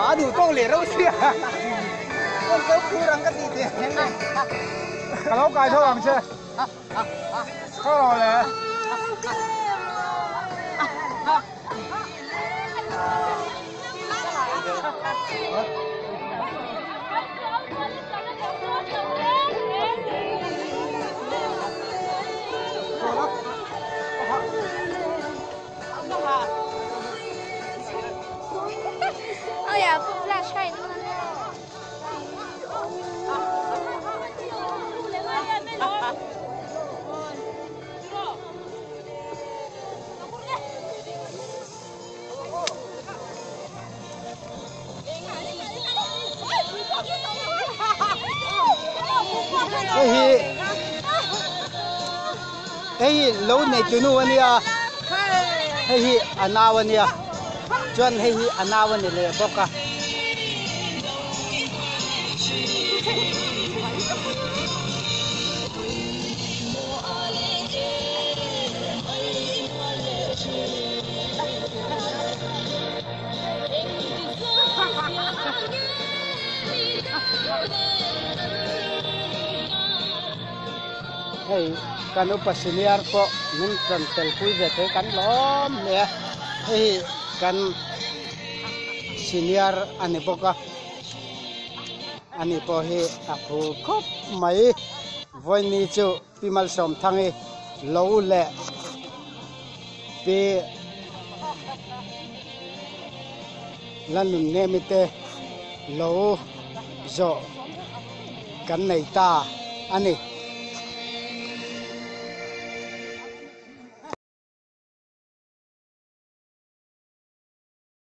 Aduh, kau lihat sih. Kau kurang kan itu. Kalau kau itu orang sih. Kau lah. Oh ja, laat schijnen. Hey, lâu này tụi nó anh à, hey, anh nào anh à, chuẩn hey anh nào anh này bóc à. Hey, kan upa senior po min kan telpui vete kan lom le hey kan senior ani poka ani po he apu khop mai voini chu pimal som thangi lo le pe lanun nemite lo zo kan nei ta ani